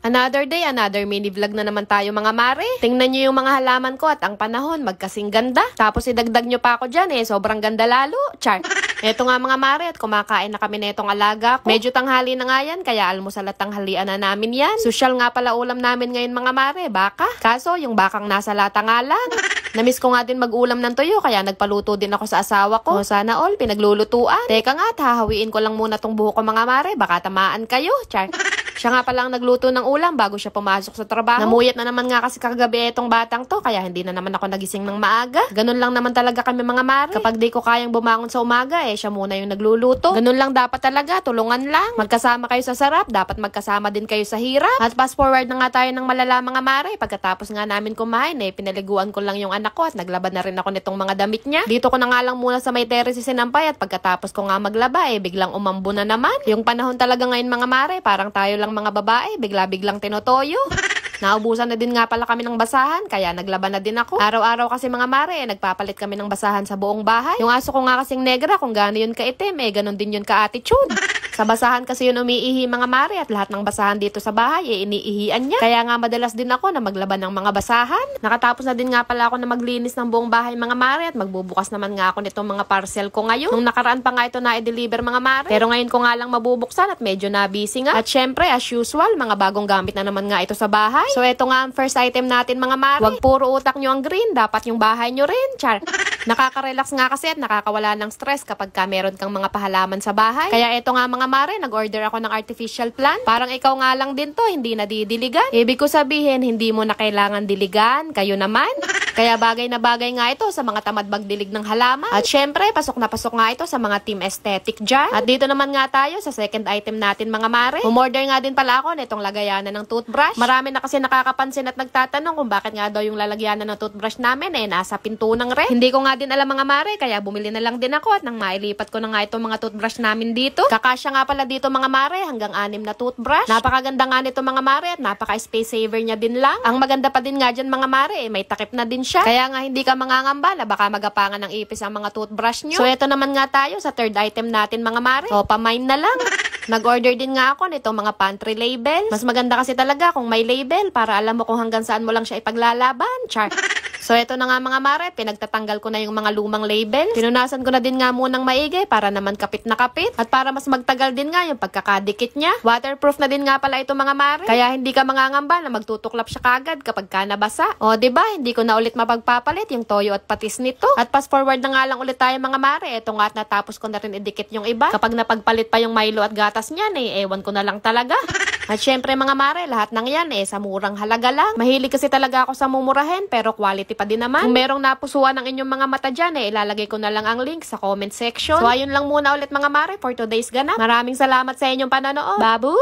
Another day, another mini vlog na naman tayo mga mare. Tingnan nyo yung mga halaman ko at ang panahon, magkasing ganda. Tapos idagdag nyo pa ako dyan sobrang ganda lalo. Char. Eto nga mga mare at kumakain na kami netong alaga ko. Medyo tanghali na nga yan, kaya almusal at tanghalian na namin yan. Social nga pala ulam namin ngayon mga mare, baka. Kaso yung bakang nasa lata nga lang. Namiss ko nga din mag-ulam ng tuyo, kaya nagpaluto din ako sa asawa ko. Sana all, pinaglulutuan. Teka nga at hahawiin ko lang muna tong buhok ko mga mare, baka tamaan kayo. Char. Siya nga palang nagluto ng ulam bago siya pumasok sa trabaho. Namuyat na naman nga kasi kagabi itong batang to, kaya hindi na naman ako nagising ng maaga. Ganun lang naman talaga kami mga mare. Kapag di ko kayang bumangon sa umaga, siya muna yung nagluluto. Ganun lang dapat talaga, tulungan lang. Magkasama kayo sa sarap, dapat magkasama din kayo sa hirap. At fast forward na nga tayo ng malala mga mare. Pagkatapos nga namin kumain, pinaliguan ko lang yung anak ko at naglaba na rin ako nitong mga damit niya. Dito ko na nga lang muna sa may terrace si Sinampay at pagkatapos ko nga maglaba, biglang umambo na naman. Yung panahon talaga ngayon mga mare, parang tayo lang mga babae, bigla-biglang tinotoyo. Naubusan na din nga pala kami ng basahan, kaya naglaba na din ako. Araw-araw kasi mga mare, nagpapalit kami ng basahan sa buong bahay. Yung aso ko nga kasing negra, kung gaano yun kaitim, ganun din yun ka-attitude. Sa basahan kasi yun umiihi mga mare at lahat ng basahan dito sa bahay, iniihian niya. Kaya nga madalas din ako na maglaban ng mga basahan. Nakatapos na din nga pala ako na maglinis ng buong bahay mga mare at magbubukas naman nga ako nitong mga parcel ko ngayon. Nung nakaraan pa nga ito na i-deliver mga mare. Pero ngayon ko nga lang mabubuksan at medyo na busy nga. At syempre, as usual, mga bagong gamit na naman nga ito sa bahay. So ito nga ang first item natin mga mare. Huwag puro utak nyo ang green, dapat yung bahay nyo rin. Char. Nakaka-relax nga kasi at nakakawala ng stress kapag ka meron kang mga pahalaman sa bahay. Kaya ito nga mga mare, nag-order ako ng artificial plant. Parang ikaw nga lang din to, hindi na didiligan. Ibig ko sabihin, hindi mo na kailangan diligan. Kayo naman. Kaya bagay na bagay nga ito sa mga tamad magdilig ng halaman. At syempre, pasok na pasok nga ito sa mga team aesthetic dyan. At dito naman nga tayo sa second item natin mga mare. Umorder nga din pala ako nitong lagayanan ng toothbrush. Marami na kasi nakakapansin at nagtatanong kung bakit nga daw yung lalagyanan ng toothbrush namin nasa pinto ng ref. Hindi ko nga din alam mga mare, kaya bumili na lang din ako at nang mailipat ko na nga itong mga toothbrush namin dito. Kakasya nga pala dito mga mare, hanggang 6 na toothbrush. Napakaganda nga nito mga mare at napaka-space saver niya din lang. Ang maganda pa din nga dyan mga mare, may takip na din siya. Kaya nga hindi ka mangangamba na baka magapangan ng ipis ang mga toothbrush nyo. So ito naman nga tayo sa third item natin mga mare. So pamain na lang. Nag-order din nga ako nitong mga pantry label. Mas maganda kasi talaga kung may label para alam mo kung hanggang saan mo lang siya ipaglalaban. Char. So ito na nga mga mare, pinagtatanggal ko na yung mga lumang label. Pinunasan ko na din nga munang maigi para naman kapit na kapit. At para mas magtagal din nga yung pagkakadikit niya. Waterproof na din nga pala ito mga mare. Kaya hindi ka mangangamba na magtutuklap siya kagad kapag ka nabasa. O diba, hindi ko na ulit mapagpapalit yung toyo at patis nito. At fast forward na nga lang ulit tayo mga mare. Ito nga at natapos ko na rin idikit yung iba. Kapag napagpalit pa yung Milo at gatas niyan ewan ko na lang talaga. At syempre mga mare, lahat ng yan sa murang halaga lang. Mahilig kasi talaga ako sa mumurahin pero quality pa din naman. Kung merong napusuan ng inyong mga mata dyan ilalagay ko na lang ang link sa comment section. So ayun lang muna ulit mga mare for today's ganap. Maraming salamat sa inyong panonood. Babu!